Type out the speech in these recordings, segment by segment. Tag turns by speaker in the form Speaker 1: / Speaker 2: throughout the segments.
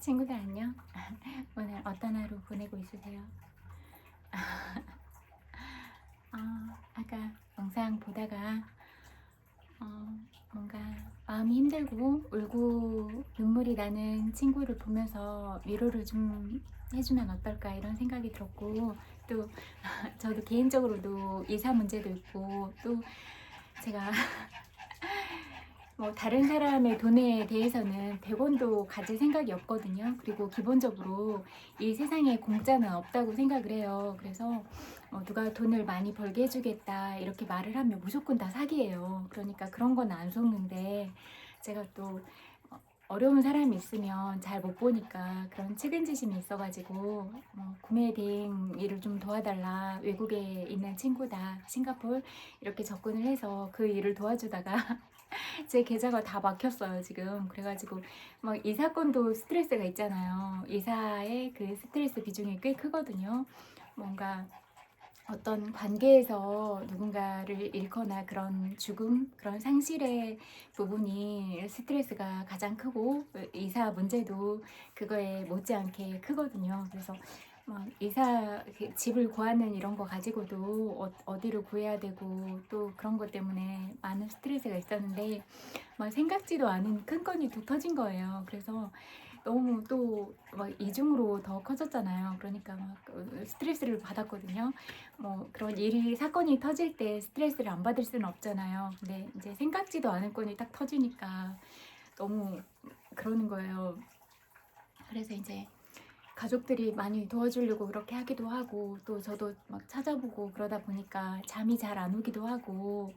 Speaker 1: 친구들 안녕? 오늘 어떤 하루 보내고 있으세요? 아까 영상 보다가 뭔가 마음이 힘들고 울고 눈물이 나는 친구를 보면서 위로를 좀 해주면 어떨까 이런 생각이 들었고, 또 저도 개인적으로도 이사 문제도 있고, 또 제가 뭐 다른 사람의 돈에 대해서는 100원도 가질 생각이 없거든요. 그리고 기본적으로 이 세상에 공짜는 없다고 생각을 해요. 그래서 누가 돈을 많이 벌게 해주겠다 이렇게 말을 하면 무조건 다 사기예요. 그러니까 그런 건 안 속는데, 제가 또 어려운 사람이 있으면 잘 못 보니까 그런 측은지심이 있어가지고 구매 대행 일을 좀 도와달라, 외국에 있는 친구다, 싱가포르 이렇게 접근을 해서 그 일을 도와주다가 제 계좌가 다 막혔어요 지금. 그래가지고 막 이 사건도 스트레스가 있잖아요. 이사의 그 스트레스 비중이 꽤 크거든요. 뭔가 어떤 관계에서 누군가를 잃거나 그런 죽음, 그런 상실의 부분이 스트레스가 가장 크고, 이사 문제도 그거에 못지않게 크거든요. 그래서 막 이사 집을 구하는 이런 거 가지고도 어디를 구해야 되고 또 그런 것 때문에 많은 스트레스가 있었는데, 막 생각지도 않은 큰 건이 또 터진 거예요. 그래서 너무 또 막 이중으로 더 커졌잖아요. 그러니까 막 스트레스를 받았거든요. 뭐 그런 일이 사건이 터질 때 스트레스를 안 받을 수는 없잖아요. 근데 이제 생각지도 않은 건이 딱 터지니까 너무 그러는 거예요. 그래서 이제 가족들이 많이 도와주려고 그렇게 하기도 하고, 또 저도 막 찾아보고 그러다 보니까 잠이 잘 안 오기도 하고,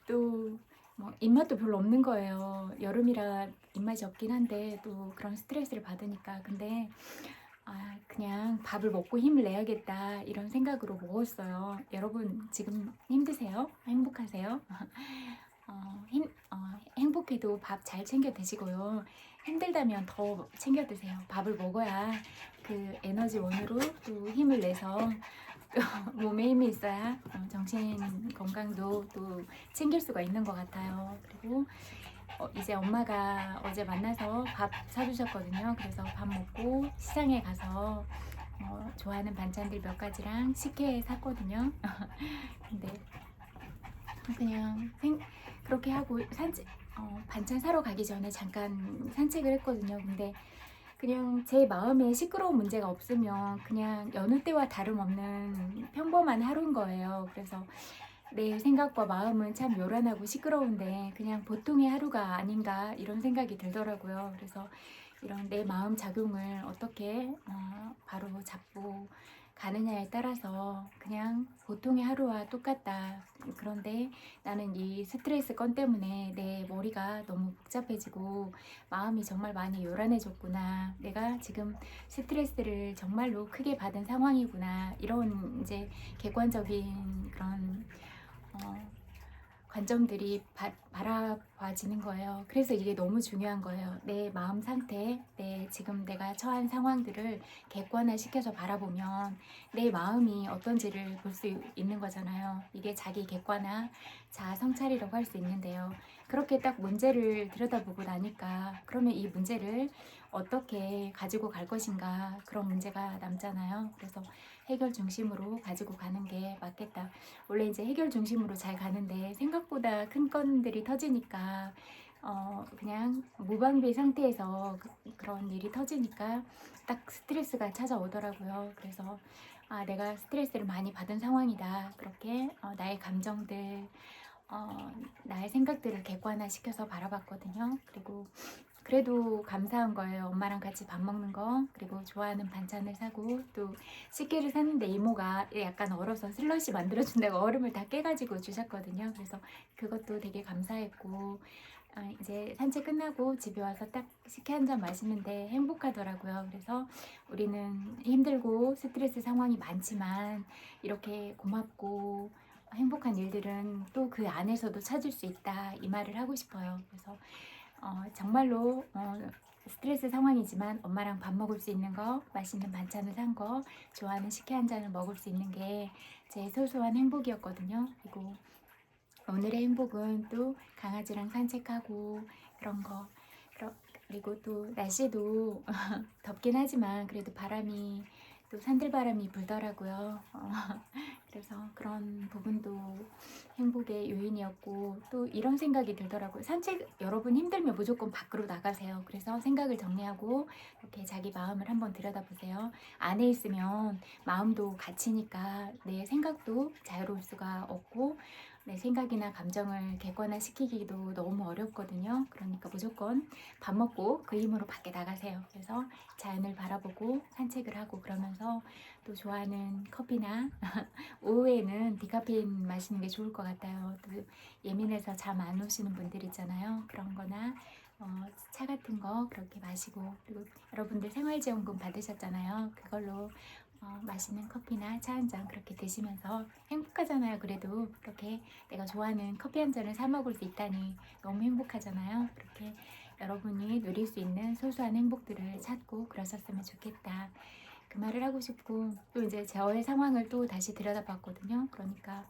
Speaker 1: 또 뭐 입맛도 별로 없는 거예요. 여름이라 입맛이 없긴 한데 또 그런 스트레스를 받으니까. 근데 그냥 밥을 먹고 힘을 내야겠다 이런 생각으로 먹었어요. 여러분 지금 힘드세요? 행복하세요? 행복해도 밥 잘 챙겨 드시고요. 힘들다면 더 챙겨 드세요. 밥을 먹어야 그 에너지원으로 또 힘을 내서 몸에 힘이 있어야 정신 건강도 또 챙길 수가 있는 것 같아요. 그리고 이제 엄마가 어제 만나서 밥 사주셨거든요. 그래서 밥 먹고 시장에 가서 좋아하는 반찬들 몇 가지랑 식혜 샀거든요. 근데 그냥 그렇게 하고 반찬 사러 가기 전에 잠깐 산책을 했거든요. 근데 그냥 제 마음에 시끄러운 문제가 없으면 그냥 여느 때와 다름없는 평범한 하루인 거예요. 그래서 내 생각과 마음은 참 요란하고 시끄러운데 그냥 보통의 하루가 아닌가 이런 생각이 들더라고요. 그래서 이런 내 마음 작용을 어떻게 바로 잡고 가느냐에 따라서 그냥 보통의 하루와 똑같다. 그런데 나는 이 스트레스 건 때문에 내 머리가 너무 복잡해지고 마음이 정말 많이 요란해졌구나. 내가 지금 스트레스를 정말로 크게 받은 상황이구나. 이런 이제 객관적인 그런 관점들이 바라봐지는 거예요. 그래서 이게 너무 중요한 거예요. 내 마음 상태, 지금 내가 처한 상황들을 객관화 시켜서 바라보면 내 마음이 어떤지를 볼 수 있는 거잖아요. 이게 자기 객관화, 자아 성찰이라고 할 수 있는데요. 그렇게 딱 문제를 들여다보고 나니까 그러면 이 문제를 어떻게 가지고 갈 것인가, 그런 문제가 남잖아요. 그래서 해결 중심으로 가지고 가는 게 맞겠다. 원래 이제 해결 중심으로 잘 가는데 생각보다 큰 건들이 터지니까 그냥 무방비 상태에서 그런 일이 터지니까 딱 스트레스가 찾아오더라고요. 그래서 내가 스트레스를 많이 받은 상황이다. 그렇게 나의 감정들, 나의 생각들을 객관화시켜서 바라봤거든요. 그리고 그래도 감사한 거예요. 엄마랑 같이 밥 먹는 거, 그리고 좋아하는 반찬을 사고, 또 식기를 샀는데 이모가 약간 얼어서 슬러시 만들어준다고 얼음을 다 깨가지고 주셨거든요. 그래서 그것도 되게 감사했고, 이제 산책 끝나고 집에 와서 딱 식혜 한 잔 마시는데 행복하더라고요. 그래서 우리는 힘들고 스트레스 상황이 많지만 이렇게 고맙고 행복한 일들은 또 그 안에서도 찾을 수 있다, 이 말을 하고 싶어요. 그래서 정말로 스트레스 상황이지만 엄마랑 밥 먹을 수 있는 거, 맛있는 반찬을 산 거, 좋아하는 식혜 한 잔을 먹을 수 있는 게 제 소소한 행복이었거든요. 그리고 오늘의 행복은 또 강아지랑 산책하고 그런 거, 그리고 또 날씨도 덥긴 하지만 그래도 바람이 또 산들바람이 불더라고요. 그래서 그런 부분도 행복의 요인이었고 또 이런 생각이 들더라고요. 산책 여러분 힘들면 무조건 밖으로 나가세요. 그래서 생각을 정리하고 이렇게 자기 마음을 한번 들여다보세요. 안에 있으면 마음도 갇히니까 내 생각도 자유로울 수가 없고 내 생각이나 감정을 객관화시키기도 너무 어렵거든요. 그러니까 무조건 밥 먹고 그 힘으로 밖에 나가세요. 그래서 자연을 바라보고 산책을 하고 그러면서 또 좋아하는 커피나 오후에는 디카페인 마시는 게 좋을 것 같아요. 또 예민해서 잠 안 오시는 분들 있잖아요. 그런 거나 차 같은 거 그렇게 마시고 그리고 여러분들 생활지원금 받으셨잖아요. 그걸로 맛있는 커피나 차 한 잔 그렇게 드시면서 행복하잖아요. 그래도 그렇게 내가 좋아하는 커피 한 잔을 사 먹을 수 있다니 너무 행복하잖아요. 그렇게 여러분이 누릴 수 있는 소소한 행복들을 찾고 그러셨으면 좋겠다. 그 말을 하고 싶고 또 이제 저의 상황을 또 다시 들여다봤거든요. 그러니까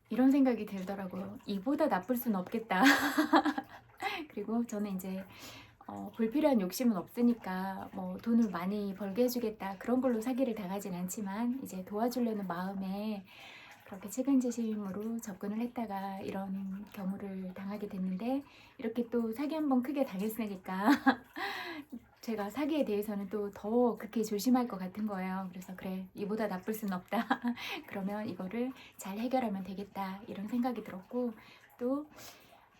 Speaker 1: 이런 생각이 들더라고요. 이보다 나쁠 수는 없겠다. 그리고 저는 이제 불필요한 욕심은 없으니까 뭐 돈을 많이 벌게 해주겠다 그런 걸로 사기를 당하진 않지만 이제 도와주려는 마음에 그렇게 측은지심으로 접근을 했다가 이런 경우를 당하게 됐는데 이렇게 또 사기 한번 크게 당했으니까 제가 사기에 대해서는 또 더 그렇게 조심할 것 같은 거예요. 그래서 그래 이보다 나쁠 순 없다. 그러면 이거를 잘 해결하면 되겠다 이런 생각이 들었고 또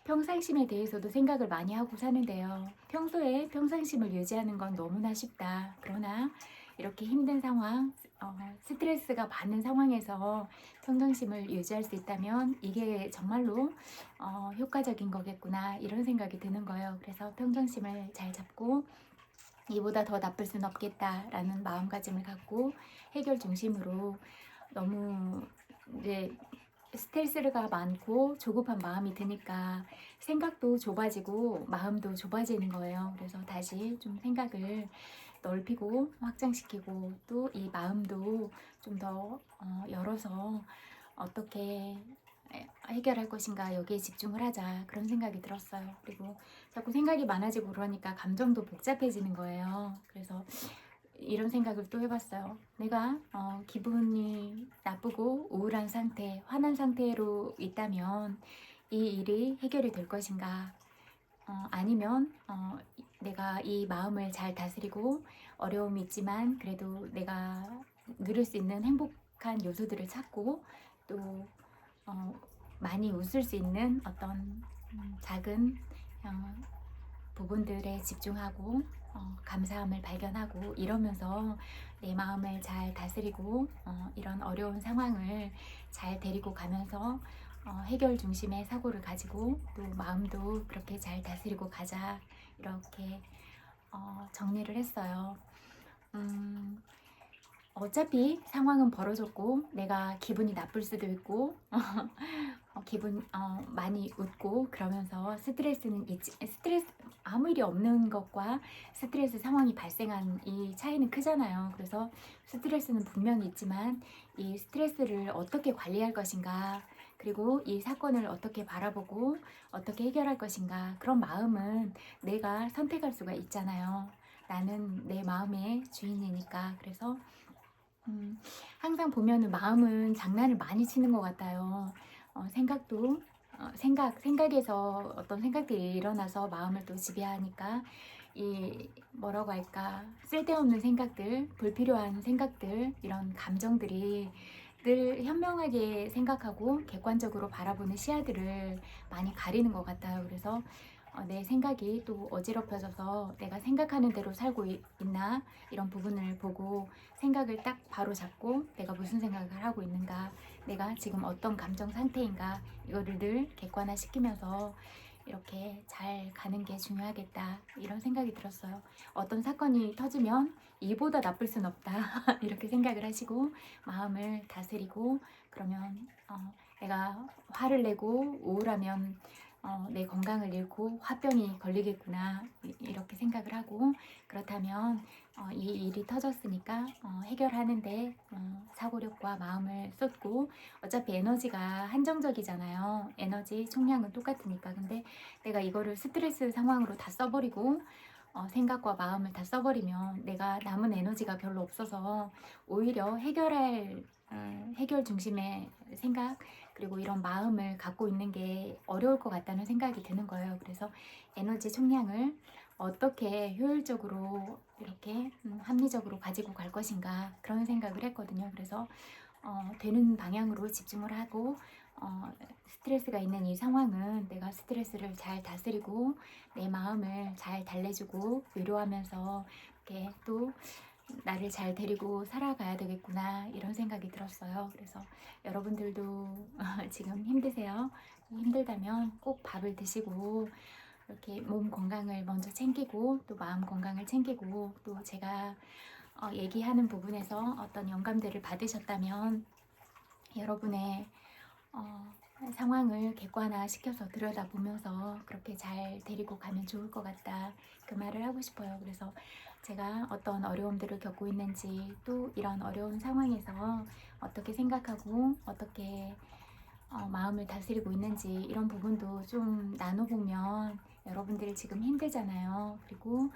Speaker 1: 평상심에 대해서도 생각을 많이 하고 사는데요. 평소에 평상심을 유지하는 건 너무나 쉽다. 그러나 이렇게 힘든 상황, 스트레스가 많은 상황에서 평정심을 유지할 수 있다면 이게 정말로 효과적인 거겠구나 이런 생각이 드는 거예요. 그래서 평정심을 잘 잡고 이보다 더 나쁠 순 없겠다라는 마음가짐을 갖고 해결 중심으로 너무 이제 스트레스가 많고 조급한 마음이 드니까 생각도 좁아지고 마음도 좁아지는 거예요. 그래서 다시 좀 생각을 넓히고 확장시키고 또 이 마음도 좀 더 열어서 어떻게 해결할 것인가 여기에 집중을 하자 그런 생각이 들었어요. 그리고 자꾸 생각이 많아지고 그러니까 감정도 복잡해지는 거예요. 그래서 이런 생각을 또 해봤어요. 내가 기분이 나쁘고 우울한 상태, 화난 상태로 있다면 이 일이 해결이 될 것인가? 아니면 내가 이 마음을 잘 다스리고 어려움이 있지만 그래도 내가 누릴 수 있는 행복한 요소들을 찾고 또 많이 웃을 수 있는 어떤 작은 부분들에 집중하고 감사함을 발견하고 이러면서 내 마음을 잘 다스리고 이런 어려운 상황을 잘 데리고 가면서 해결 중심의 사고를 가지고 또 마음도 그렇게 잘 다스리고 가자 이렇게 정리를 했어요. 어차피 상황은 벌어졌고 내가 기분이 나쁠 수도 있고 기분 많이 웃고 그러면서 스트레스는 있지 스트레스 아무 일이 없는 것과 스트레스 상황이 발생한 이 차이는 크잖아요. 그래서 스트레스는 분명히 있지만 이 스트레스를 어떻게 관리할 것인가 그리고 이 사건을 어떻게 바라보고 어떻게 해결할 것인가 그런 마음은 내가 선택할 수가 있잖아요. 나는 내 마음의 주인이니까. 그래서 항상 보면은 마음은 장난을 많이 치는 것 같아요. 생각도 생각에서 어떤 생각들이 일어나서 마음을 또 지배하니까 이 뭐라고 할까 쓸데없는 생각들, 불필요한 생각들 이런 감정들이 늘 현명하게 생각하고 객관적으로 바라보는 시야들을 많이 가리는 것 같아요. 그래서 내 생각이 또 어지럽혀져서 내가 생각하는 대로 살고 있나 이런 부분을 보고 생각을 딱 바로 잡고 내가 무슨 생각을 하고 있는가 내가 지금 어떤 감정 상태인가 이거를 늘 객관화 시키면서 이렇게 잘 가는 게 중요하겠다 이런 생각이 들었어요. 어떤 사건이 터지면 이보다 나쁠 순 없다 이렇게 생각을 하시고 마음을 다스리고 그러면 내가 화를 내고 우울하면 내 건강을 잃고 화병이 걸리겠구나 이렇게 생각을 하고, 그렇다면 이 일이 터졌으니까 해결하는데 사고력과 마음을 쏟고, 어차피 에너지가 한정적이잖아요. 에너지 총량은 똑같으니까. 근데 내가 이거를 스트레스 상황으로 다 써버리고 생각과 마음을 다 써버리면 내가 남은 에너지가 별로 없어서 오히려 해결 중심의 생각, 그리고 이런 마음을 갖고 있는 게 어려울 것 같다는 생각이 드는 거예요. 그래서 에너지 총량을 어떻게 효율적으로 이렇게 합리적으로 가지고 갈 것인가, 그런 생각을 했거든요. 그래서 되는 방향으로 집중을 하고, 스트레스가 있는 이 상황은 내가 스트레스를 잘 다스리고 내 마음을 잘 달래주고 위로하면서 이렇게 또 나를 잘 데리고 살아가야 되겠구나, 이런 생각이 들었어요. 그래서 여러분들도 지금 힘드세요? 힘들다면 꼭 밥을 드시고 이렇게 몸 건강을 먼저 챙기고 또 마음 건강을 챙기고, 또 제가 얘기하는 부분에서 어떤 영감들을 받으셨다면 여러분의 상황을 객관화시켜서 들여다보면서 그렇게 잘 데리고 가면 좋을 것 같다, 그 말을 하고 싶어요. 그래서 제가 어떤 어려움들을 겪고 있는지, 또 이런 어려운 상황에서 어떻게 생각하고 어떻게 마음을 다스리고 있는지, 이런 부분도 좀 나눠보면, 여러분들이 지금 힘들잖아요. 그리고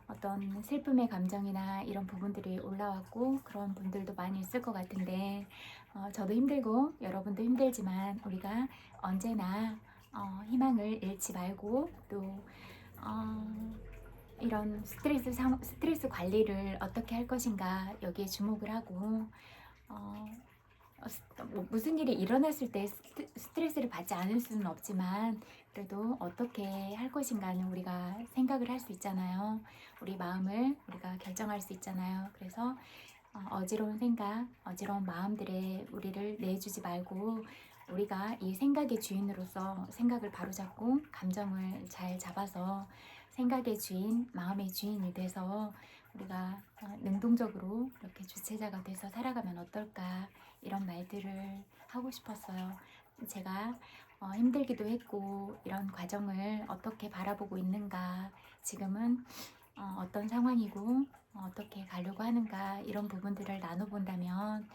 Speaker 1: 어떤 슬픔의 감정이나 이런 부분들이 올라왔고 그런 분들도 많이 있을 것 같은데, 저도 힘들고 여러분도 힘들지만 우리가 언제나 희망을 잃지 말고, 또 이런 스트레스 관리를 어떻게 할 것인가, 여기에 주목을 하고, 무슨 일이 일어났을 때 스트레스를 받지 않을 수는 없지만 그래도 어떻게 할 것인가는 우리가 생각을 할 수 있잖아요. 우리 마음을 우리가 결정할 수 있잖아요. 그래서 어지러운 생각, 어지러운 마음들에 우리를 내주지 말고, 우리가 이 생각의 주인으로서 생각을 바로잡고 감정을 잘 잡아서 생각의 주인, 마음의 주인이 돼서 우리가 능동적으로 이렇게 주체자가 돼서 살아가면 어떨까, 이런 말들을 하고 싶었어요. 제가 힘들기도 했고 이런 과정을 어떻게 바라보고 있는가, 지금은 어떤 상황이고 어떻게 가려고 하는가, 이런 부분들을 나눠본다면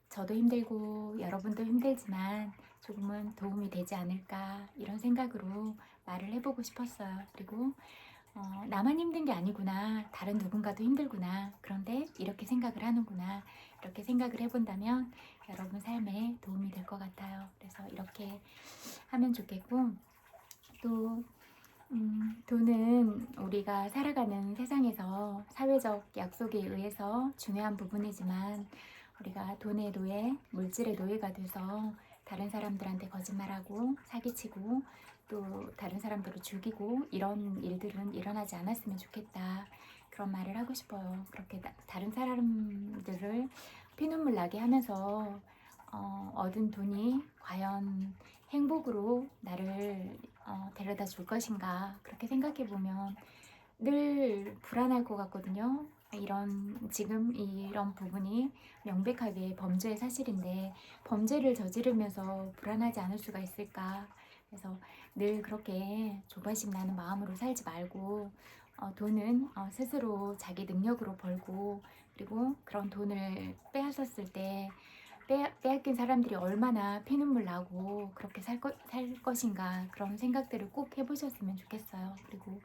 Speaker 1: 저도 힘들고 여러분도 힘들지만 조금은 도움이 되지 않을까, 이런 생각으로 말을 해보고 싶었어요. 그리고 나만 힘든 게 아니구나, 다른 누군가도 힘들구나, 그런데 이렇게 생각을 하는구나, 이렇게 생각을 해본다면 여러분 삶에 도움이 될 것 같아요. 그래서 이렇게 하면 좋겠고, 또 돈은 우리가 살아가는 세상에서 사회적 약속에 의해서 중요한 부분이지만, 우리가 돈의 노예, 물질의 노예가 돼서 다른 사람들한테 거짓말하고 사기치고 또 다른 사람들을 죽이고 이런 일들은 일어나지 않았으면 좋겠다, 그런 말을 하고 싶어요. 그렇게 다른 사람들을 피눈물 나게 하면서 얻은 돈이 과연 행복으로 나를 데려다 줄 것인가, 그렇게 생각해 보면 늘 불안할 것 같거든요. 지금 이런 부분이 명백하게 범죄의 사실인데 범죄를 저지르면서 불안하지 않을 수가 있을까. 그래서 늘 그렇게 조바심 나는 마음으로 살지 말고, 돈은 스스로 자기 능력으로 벌고, 그리고 그런 돈을 빼앗았을 때 빼앗긴 사람들이 얼마나 피눈물 나고 그렇게 살 것인가, 그런 생각들을 꼭 해보셨으면 좋겠어요. 그리고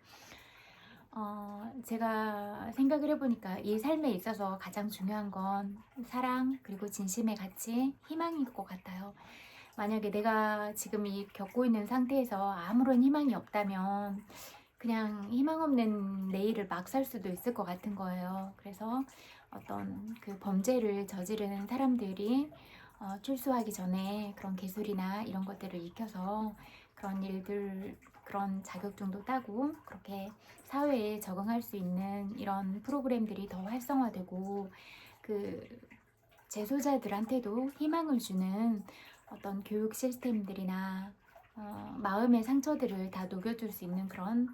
Speaker 1: 제가 생각을 해보니까 이 삶에 있어서 가장 중요한 건 사랑, 그리고 진심의 가치, 희망일 것 같아요. 만약에 내가 지금 겪고 있는 상태에서 아무런 희망이 없다면 그냥 희망 없는 내일을 막 살 수도 있을 것 같은 거예요. 그래서 어떤 그 범죄를 저지르는 사람들이 출소하기 전에 그런 기술이나 이런 것들을 익혀서 그런 일들, 그런 자격증도 따고 그렇게 사회에 적응할 수 있는 이런 프로그램들이 더 활성화되고, 그 재소자들한테도 희망을 주는 어떤 교육 시스템들이나 마음의 상처들을 다 녹여줄 수 있는 그런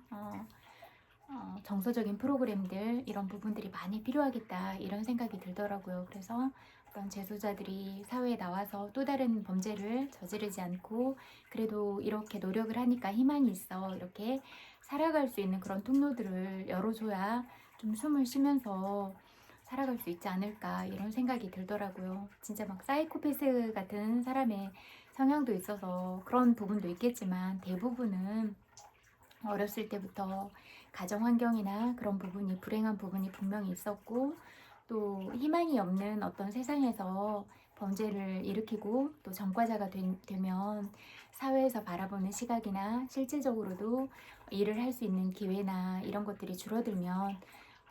Speaker 1: 정서적인 프로그램들, 이런 부분들이 많이 필요하겠다, 이런 생각이 들더라고요. 그래서 그런 재소자들이 사회에 나와서 또 다른 범죄를 저지르지 않고 그래도 이렇게 노력을 하니까 희망이 있어 이렇게 살아갈 수 있는 그런 통로들을 열어줘야 좀 숨을 쉬면서 살아갈 수 있지 않을까 이런 생각이 들더라고요. 진짜 막 사이코패스 같은 사람의 성향도 있어서 그런 부분도 있겠지만 대부분은 어렸을 때부터 가정 환경이나 그런 부분이 불행한 부분이 분명히 있었고 또 희망이 없는 어떤 세상에서 범죄를 일으키고 또 전과자가 되면 사회에서 바라보는 시각이나 실질적으로도 일을 할 수 있는 기회나 이런 것들이 줄어들면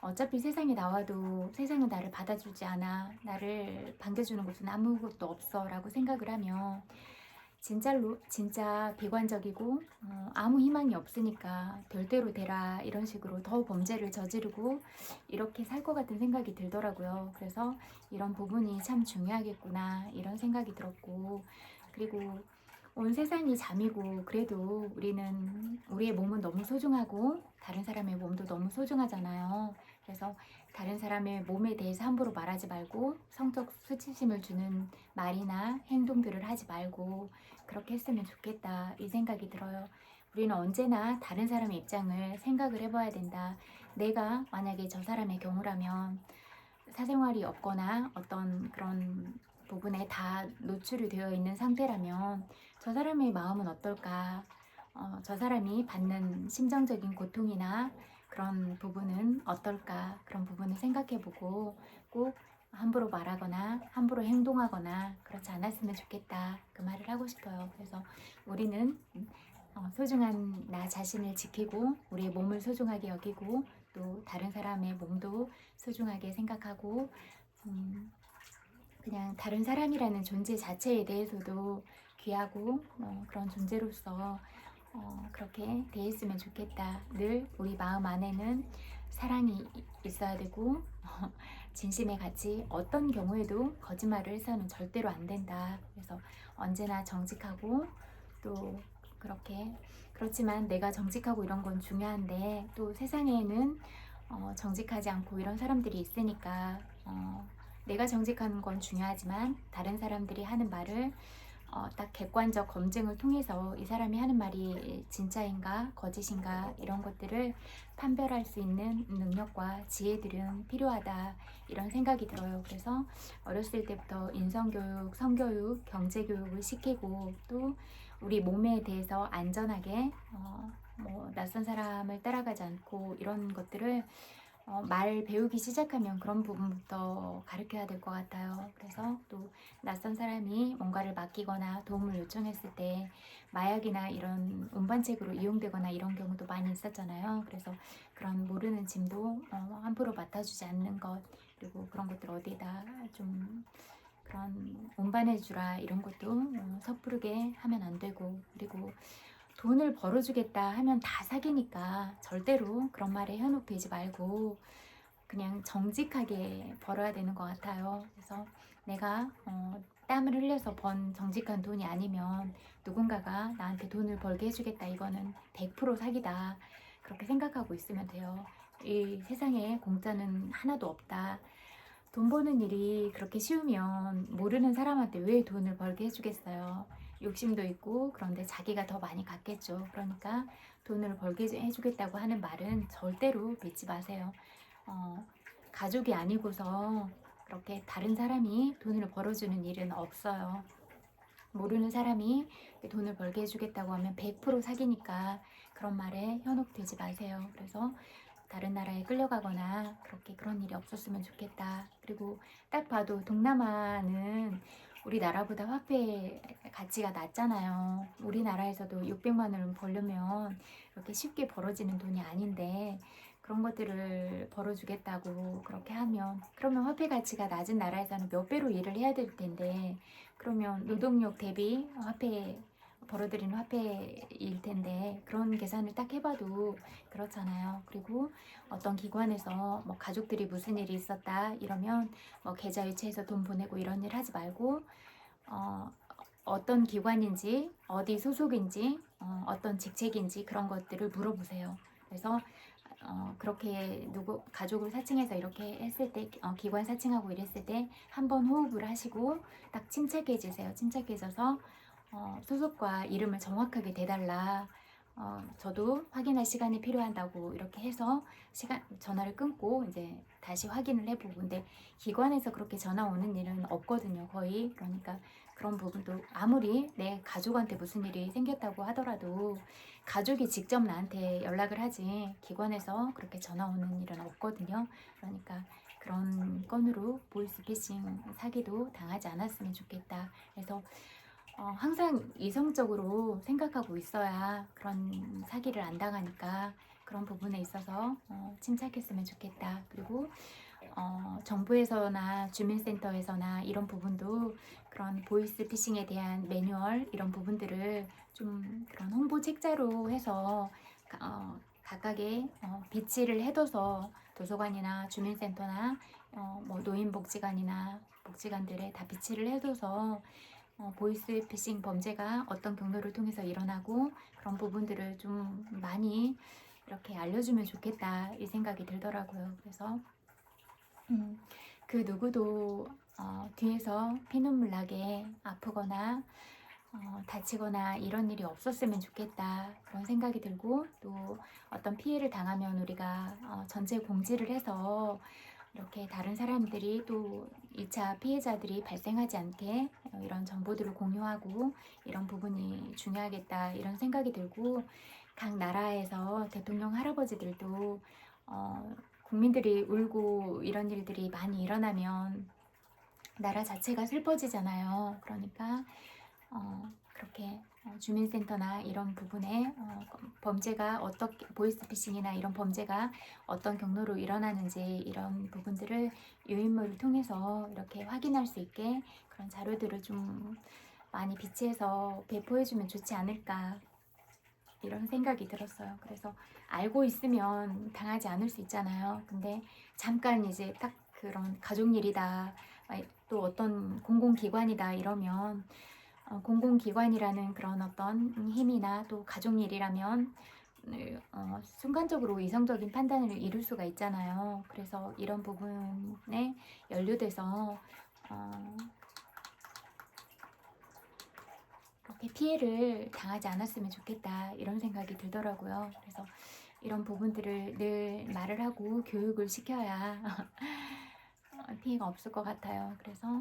Speaker 1: 어차피 세상에 나와도 세상은 나를 받아주지 않아, 나를 반겨주는 곳은 아무것도 없어 라고 생각을 하면 진짜 비관적이고 아무 희망이 없으니까 될 대로 되라 이런 식으로 더 범죄를 저지르고 이렇게 살 것 같은 생각이 들더라고요. 그래서 이런 부분이 참 중요하겠구나 이런 생각이 들었고 그리고 온 세상이 잠이고 그래도 우리의 몸은 너무 소중하고 다른 사람의 몸도 너무 소중하잖아요. 그래서 다른 사람의 몸에 대해서 함부로 말하지 말고 성적 수치심을 주는 말이나 행동들을 하지 말고 그렇게 했으면 좋겠다 이 생각이 들어요. 우리는 언제나 다른 사람의 입장을 생각을 해봐야 된다. 내가 만약에 저 사람의 경우라면 사생활이 없거나 어떤 그런 부분에 다 노출이 되어 있는 상태라면 저 사람의 마음은 어떨까? 저 사람이 받는 심정적인 고통이나 그런 부분은 어떨까? 그런 부분을 생각해보고 꼭 함부로 말하거나 함부로 행동하거나 그렇지 않았으면 좋겠다. 그 말을 하고 싶어요. 그래서 우리는 소중한 나 자신을 지키고 우리의 몸을 소중하게 여기고 또 다른 사람의 몸도 소중하게 생각하고 그냥 다른 사람이라는 존재 자체에 대해서도 귀하고 그런 존재로서 그렇게 대했으면 좋겠다. 늘 우리 마음 안에는 사랑이 있어야 되고 진심의 가치 어떤 경우에도 거짓말을 해서는 절대로 안 된다. 그래서 언제나 정직하고 또 그렇지만 내가 정직하고 이런 건 중요한데 또 세상에는 정직하지 않고 이런 사람들이 있으니까 내가 정직한 건 중요하지만 다른 사람들이 하는 말을 딱 객관적 검증을 통해서 이 사람이 하는 말이 진짜인가 거짓인가 이런 것들을 판별할 수 있는 능력과 지혜들은 필요하다 이런 생각이 들어요. 그래서 어렸을 때부터 인성교육, 성교육, 경제교육을 시키고 또 우리 몸에 대해서 안전하게 낯선 사람을 따라가지 않고 이런 것들을 말 배우기 시작하면 그런 부분부터 가르쳐야 될 것 같아요. 그래서 또 낯선 사람이 뭔가를 맡기거나 도움을 요청했을 때 마약이나 이런 운반책으로 이용되거나 이런 경우도 많이 있었잖아요. 그래서 그런 모르는 짐도 함부로 맡아주지 않는 것 그리고 그런 것들 어디다 좀 그런 운반해주라 이런 것도 섣부르게 하면 안 되고 그리고 돈을 벌어주겠다 하면 다 사기니까 절대로 그런 말에 현혹되지 말고 그냥 정직하게 벌어야 되는 것 같아요. 그래서 내가 땀을 흘려서 번 정직한 돈이 아니면 누군가가 나한테 돈을 벌게 해주겠다 이거는 100% 사기다. 그렇게 생각하고 있으면 돼요. 이 세상에 공짜는 하나도 없다. 돈 버는 일이 그렇게 쉬우면 모르는 사람한테 왜 돈을 벌게 해주겠어요. 욕심도 있고 그런데 자기가 더 많이 갖겠죠. 그러니까 돈을 벌게 해주겠다고 하는 말은 절대로 믿지 마세요. 가족이 아니고서 그렇게 다른 사람이 돈을 벌어주는 일은 없어요. 모르는 사람이 돈을 벌게 해주겠다고 하면 100% 사기니까 그런 말에 현혹되지 마세요. 그래서 다른 나라에 끌려가거나 그런 일이 없었으면 좋겠다. 그리고 딱 봐도 동남아는 우리나라보다 화폐 가치가 낮잖아요. 우리나라에서도 600만 원을 벌려면 이렇게 쉽게 벌어지는 돈이 아닌데 그런 것들을 벌어주겠다고 그렇게 하면 그러면 화폐 가치가 낮은 나라에서는 몇 배로 일을 해야 될 텐데 그러면 노동력 대비 벌어들이는 화폐일 텐데 그런 계산을 딱 해봐도 그렇잖아요. 그리고 어떤 기관에서 뭐 가족들이 무슨 일이 있었다 이러면 뭐 계좌 이체해서 돈 보내고 이런 일 하지 말고 어떤 기관인지 어디 소속인지 어떤 직책인지 그런 것들을 물어보세요. 그래서 그렇게 누구 가족을 사칭해서 이렇게 했을 때 기관 사칭하고 이랬을 때 한번 호흡을 하시고 딱 침착해지세요. 침착해져서 소속과 이름을 정확하게 대달라. 저도 확인할 시간이 필요한다고 이렇게 해서 전화를 끊고 이제 다시 확인을 해보고, 근데 기관에서 그렇게 전화 오는 일은 없거든요, 거의. 그러니까 그런 부분도 아무리 내 가족한테 무슨 일이 생겼다고 하더라도 가족이 직접 나한테 연락을 하지 기관에서 그렇게 전화 오는 일은 없거든요. 그러니까 그런 건으로 보이스피싱 사기도 당하지 않았으면 좋겠다. 그래서 항상 이성적으로 생각하고 있어야 그런 사기를 안 당하니까 그런 부분에 있어서 침착했으면 좋겠다. 그리고 정부에서나 주민센터에서나 이런 부분도 그런 보이스 피싱에 대한 매뉴얼 이런 부분들을 좀 그런 홍보 책자로 해서 각각의 비치를 해둬서 도서관이나 주민센터나 뭐 노인복지관이나 복지관들에 다 비치를 해둬서 보이스 피싱 범죄가 어떤 경로를 통해서 일어나고 그런 부분들을 좀 많이 이렇게 알려주면 좋겠다 이 생각이 들더라고요. 그래서 그 누구도 뒤에서 피눈물 나게 아프거나 다치거나 이런 일이 없었으면 좋겠다 그런 생각이 들고, 또 어떤 피해를 당하면 우리가 전체 공지를 해서 이렇게 다른 사람들이 또 2차 피해자들이 발생하지 않게 이런 정보들을 공유하고 이런 부분이 중요하겠다 이런 생각이 들고, 각 나라에서 대통령 할아버지들도 국민들이 울고 이런 일들이 많이 일어나면 나라 자체가 슬퍼지잖아요. 그러니까 그렇게 주민센터나 이런 부분에 범죄가 어떻게 보이스피싱이나 이런 범죄가 어떤 경로로 일어나는지 이런 부분들을 유인물을 통해서 이렇게 확인할 수 있게 그런 자료들을 좀 많이 비치해서 배포해주면 좋지 않을까 이런 생각이 들었어요. 그래서 알고 있으면 당하지 않을 수 있잖아요. 근데 잠깐 이제 딱 그런 가족 일이다, 또 어떤 공공기관이다 이러면 공공기관이라는 그런 어떤 힘이나 또 가족 일이라면 순간적으로 이성적인 판단을 이룰 수가 있잖아요. 그래서 이런 부분에 연루돼서 그렇게 피해를 당하지 않았으면 좋겠다 이런 생각이 들더라고요. 그래서 이런 부분들을 늘 말을 하고 교육을 시켜야 피해가 없을 것 같아요. 그래서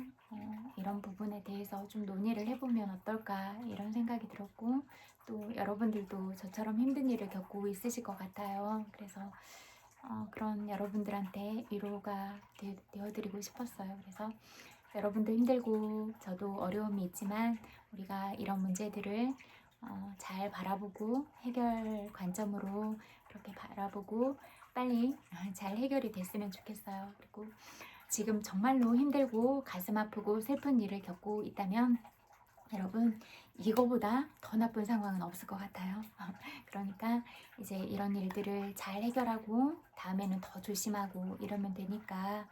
Speaker 1: 이런 부분에 대해서 좀 논의를 해보면 어떨까 이런 생각이 들었고, 또 여러분들도 저처럼 힘든 일을 겪고 있으실 것 같아요. 그래서 그런 여러분들한테 위로가 되어드리고 싶었어요. 그래서 여러분도 힘들고 저도 어려움이 있지만 우리가 이런 문제들을 잘 바라보고 해결 관점으로 그렇게 바라보고 빨리 잘 해결이 됐으면 좋겠어요. 그리고 지금 정말로 힘들고 가슴 아프고 슬픈 일을 겪고 있다면 여러분, 이거보다 더 나쁜 상황은 없을 것 같아요. 그러니까 이제 이런 일들을 잘 해결하고 다음에는 더 조심하고 이러면 되니까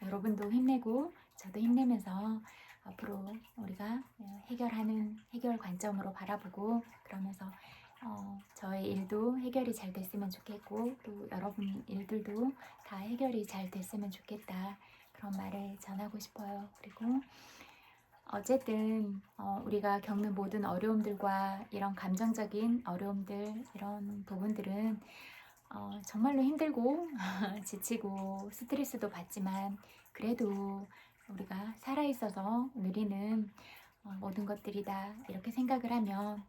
Speaker 1: 여러분도 힘내고 저도 힘내면서 앞으로 우리가 해결 관점으로 바라보고, 그러면서 저의 일도 해결이 잘 됐으면 좋겠고 또 여러분 일들도 다 해결이 잘 됐으면 좋겠다 그런 말을 전하고 싶어요. 그리고 어쨌든 우리가 겪는 모든 어려움들과 이런 감정적인 어려움들 이런 부분들은 정말로 힘들고 지치고 스트레스도 받지만 그래도 우리가 살아있어서 누리는 모든 것들이 다 이렇게 생각을 하면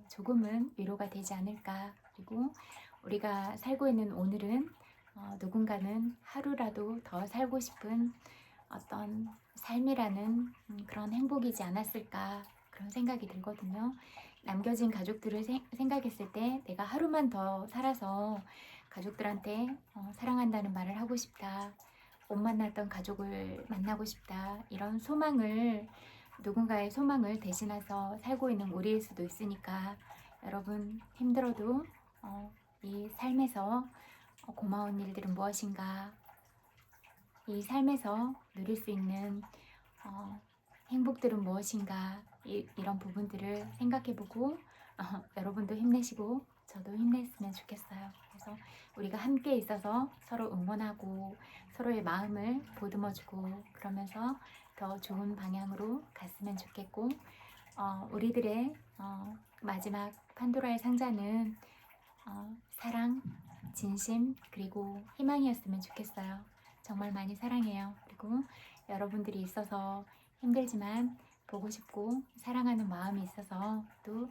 Speaker 1: 조금은 위로가 되지 않을까. 그리고 우리가 살고 있는 오늘은 누군가는 하루라도 더 살고 싶은 어떤 삶이라는 그런 행복이지 않았을까 그런 생각이 들거든요. 남겨진 가족들을 생각했을 때 내가 하루만 더 살아서 가족들한테 사랑한다는 말을 하고 싶다, 못 만났던 가족을 만나고 싶다 이런 소망을, 누군가의 소망을 대신해서 살고 있는 우리일 수도 있으니까 여러분 힘들어도 이 삶에서 고마운 일들은 무엇인가, 이 삶에서 누릴 수 있는 행복들은 무엇인가 이런 부분들을 생각해보고 여러분도 힘내시고 저도 힘냈으면 좋겠어요. 그래서 우리가 함께 있어서 서로 응원하고 서로의 마음을 보듬어주고 그러면서 더 좋은 방향으로 갔으면 좋겠고 우리들의 마지막 판도라의 상자는 사랑, 진심, 그리고 희망이었으면 좋겠어요. 정말 많이 사랑해요. 그리고 여러분들이 있어서 힘들지만 보고 싶고 사랑하는 마음이 있어서 또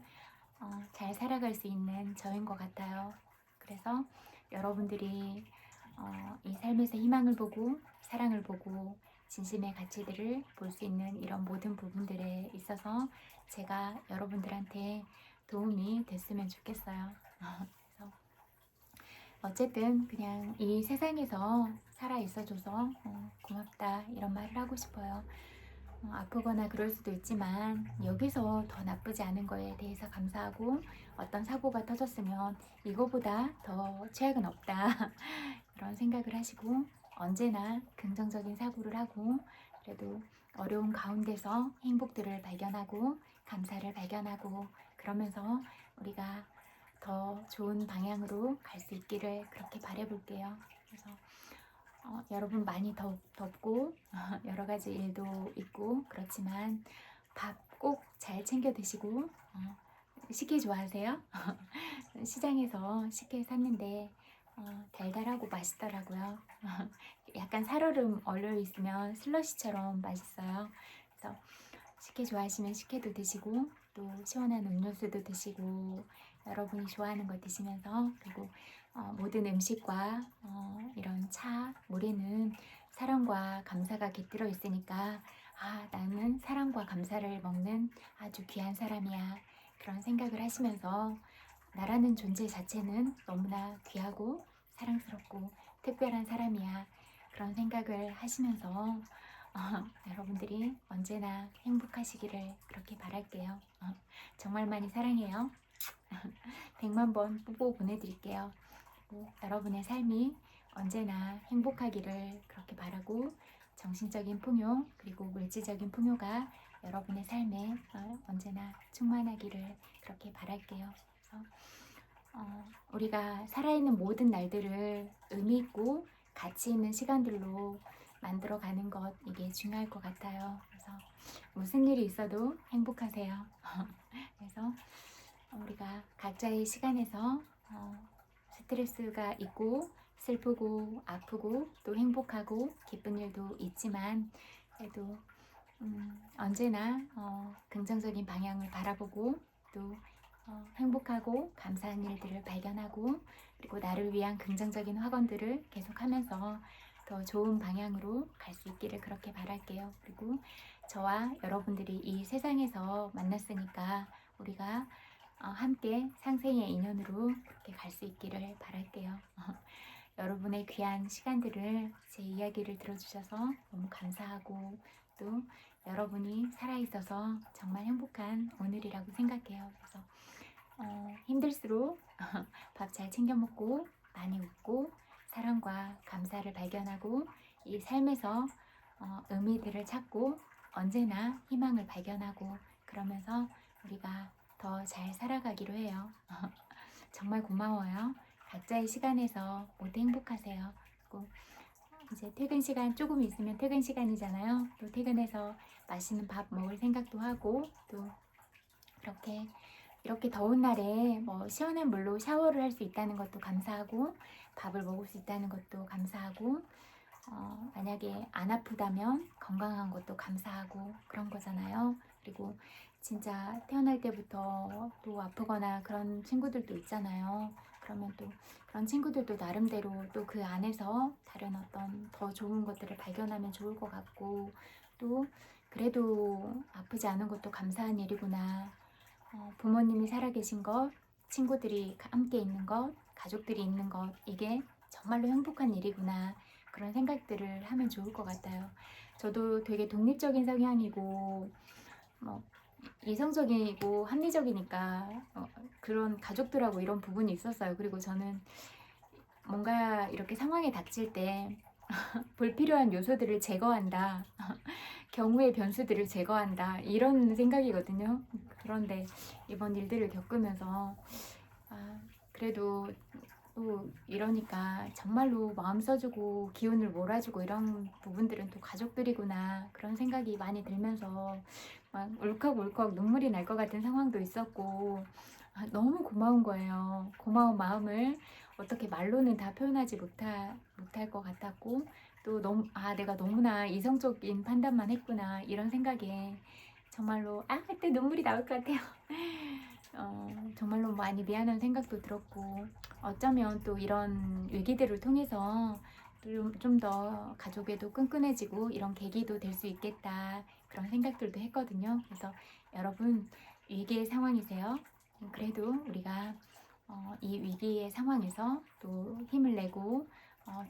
Speaker 1: 잘 살아갈 수 있는 저인 것 같아요. 그래서 여러분들이 이 삶에서 희망을 보고 사랑을 보고 진심의 가치들을 볼 수 있는 이런 모든 부분들에 있어서 제가 여러분들한테 도움이 됐으면 좋겠어요. 그래서 어쨌든 그냥 이 세상에서 살아 있어줘서 고맙다 이런 말을 하고 싶어요. 아프거나 그럴 수도 있지만 여기서 더 나쁘지 않은 거에 대해서 감사하고 어떤 사고가 터졌으면 이거보다 더 최악은 없다 그런 생각을 하시고 언제나 긍정적인 사고를 하고 그래도 어려운 가운데서 행복들을 발견하고 감사를 발견하고 그러면서 우리가 더 좋은 방향으로 갈 수 있기를 그렇게 바라볼게요. 그래서 여러분 많이 덥고 여러 가지 일도 있고 그렇지만 밥 꼭 잘 챙겨 드시고 식혜 좋아하세요? 시장에서 식혜 샀는데 달달하고 맛있더라고요. 약간 살얼음 얼려 있으면 슬러시처럼 맛있어요. 그래서 식혜 좋아하시면 식혜도 드시고 또 시원한 음료수도 드시고 여러분이 좋아하는 거 드시면서 그리고 모든 음식과 이런 차, 물에는 사랑과 감사가 깃들어 있으니까 나는 사랑과 감사를 먹는 아주 귀한 사람이야 그런 생각을 하시면서 나라는 존재 자체는 너무나 귀하고 사랑스럽고 특별한 사람이야 그런 생각을 하시면서 여러분들이 언제나 행복하시기를 그렇게 바랄게요. 정말 많이 사랑해요. 100만 번 뽀뽀 보내드릴게요. 여러분의 삶이 언제나 행복하기를 그렇게 바라고 정신적인 풍요 그리고 물질적인 풍요가 여러분의 삶에 언제나 충만하기를 그렇게 바랄게요. 그래서 우리가 살아있는 모든 날들을 의미 있고 가치 있는 시간들로 만들어가는 것 이게 중요할 것 같아요. 그래서 무슨 일이 있어도 행복하세요. 그래서 우리가 각자의 시간에서 스트레스가 있고 슬프고 아프고 또 행복하고 기쁜 일도 있지만 그래도 언제나 긍정적인 방향을 바라보고 또 행복하고 감사한 일들을 발견하고 그리고 나를 위한 긍정적인 확언들을 계속하면서 더 좋은 방향으로 갈 수 있기를 그렇게 바랄게요. 그리고 저와 여러분들이 이 세상에서 만났으니까 우리가 함께 상생의 인연으로 그렇게 갈 수 있기를 바랄게요. 여러분의 귀한 시간들을 제 이야기를 들어주셔서 너무 감사하고 또 여러분이 살아있어서 정말 행복한 오늘이라고 생각해요. 그래서 힘들수록 밥 잘 챙겨 먹고 많이 웃고 사랑과 감사를 발견하고 이 삶에서 의미들을 찾고 언제나 희망을 발견하고 그러면서 우리가 더 잘 살아가기로 해요. 정말 고마워요. 각자의 시간에서 모두 행복하세요. 그리고 이제 퇴근 시간 조금 있으면 퇴근 시간이잖아요. 또 퇴근해서 맛있는 밥 먹을 생각도 하고 또 이렇게 더운 날에 뭐 시원한 물로 샤워를 할 수 있다는 것도 감사하고 밥을 먹을 수 있다는 것도 감사하고 만약에 안 아프다면 건강한 것도 감사하고 그런 거잖아요. 그리고 진짜 태어날 때부터 또 아프거나 그런 친구들도 있잖아요. 그러면 또 그런 친구들도 나름대로 또 그 안에서 다른 어떤 더 좋은 것들을 발견하면 좋을 것 같고 또 그래도 아프지 않은 것도 감사한 일이구나. 부모님이 살아계신 것, 친구들이 함께 있는 것, 가족들이 있는 것 이게 정말로 행복한 일이구나. 그런 생각들을 하면 좋을 것 같아요. 저도 되게 독립적인 성향이고 뭐 이성적이고 합리적이니까 그런 가족들하고 이런 부분이 있었어요. 그리고 저는 뭔가 이렇게 상황에 닥칠 때 불필요한 요소들을 제거한다. 경우의 변수들을 제거한다. 이런 생각이거든요. 그런데 이번 일들을 겪으면서 그래도 또 이러니까 정말로 마음 써주고 기운을 몰아주고 이런 부분들은 또 가족들이구나 그런 생각이 많이 들면서 막 울컥울컥 눈물이 날 것 같은 상황도 있었고 너무 고마운 거예요. 고마운 마음을 어떻게 말로는 다 표현하지 못할 것 같았고 또 너무 내가 너무나 이성적인 판단만 했구나 이런 생각에 정말로 그때 눈물이 나올 것 같아요. 정말로 많이 미안한 생각도 들었고 어쩌면 또 이런 위기들을 통해서 좀 더 가족에도 끈끈해지고 이런 계기도 될 수 있겠다 그런 생각들도 했거든요. 그래서 여러분 위기의 상황이세요. 그래도 우리가 이 위기의 상황에서 또 힘을 내고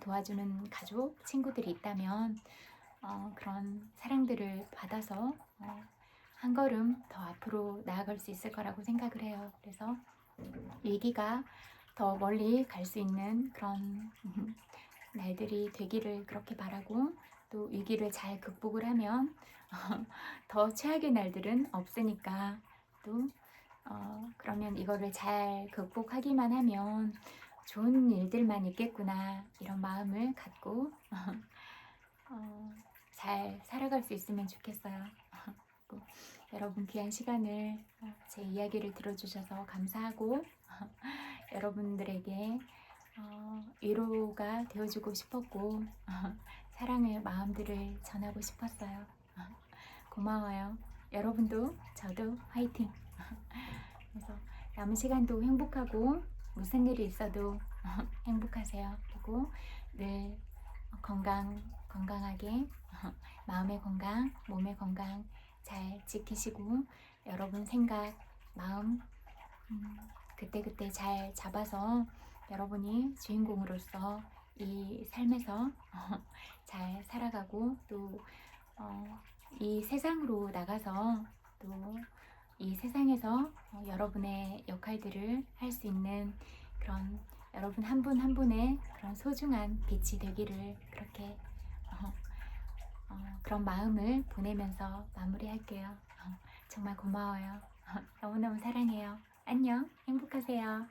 Speaker 1: 도와주는 가족, 친구들이 있다면 그런 사랑들을 받아서 한 걸음 더 앞으로 나아갈 수 있을 거라고 생각을 해요. 그래서 위기가 더 멀리 갈 수 있는 그런 날들이 되기를 그렇게 바라고 또 위기를 잘 극복을 하면 더 최악의 날들은 없으니까 또 그러면 이거를 잘 극복하기만 하면 좋은 일들만 있겠구나 이런 마음을 갖고 잘 살아갈 수 있으면 좋겠어요. 여러분 귀한 시간을 제 이야기를 들어주셔서 감사하고 여러분들에게 위로가 되어주고 싶었고 사랑의 마음들을 전하고 싶었어요. 고마워요. 여러분도 저도 화이팅! 그래서 남은 시간도 행복하고 무슨 일이 있어도 행복하세요. 그리고 늘 건강하게 마음의 건강, 몸의 건강 잘 지키시고 여러분 생각, 마음 그때그때 잘 잡아서 여러분이 주인공으로서 이 삶에서 잘 살아가고 또 이 세상으로 나가서 또 이 세상에서 여러분의 역할들을 할 수 있는 그런 여러분 한 분 한 분의 그런 소중한 빛이 되기를 그렇게 그런 마음을 보내면서 마무리할게요. 정말 고마워요. 너무너무 사랑해요. 안녕. 행복하세요.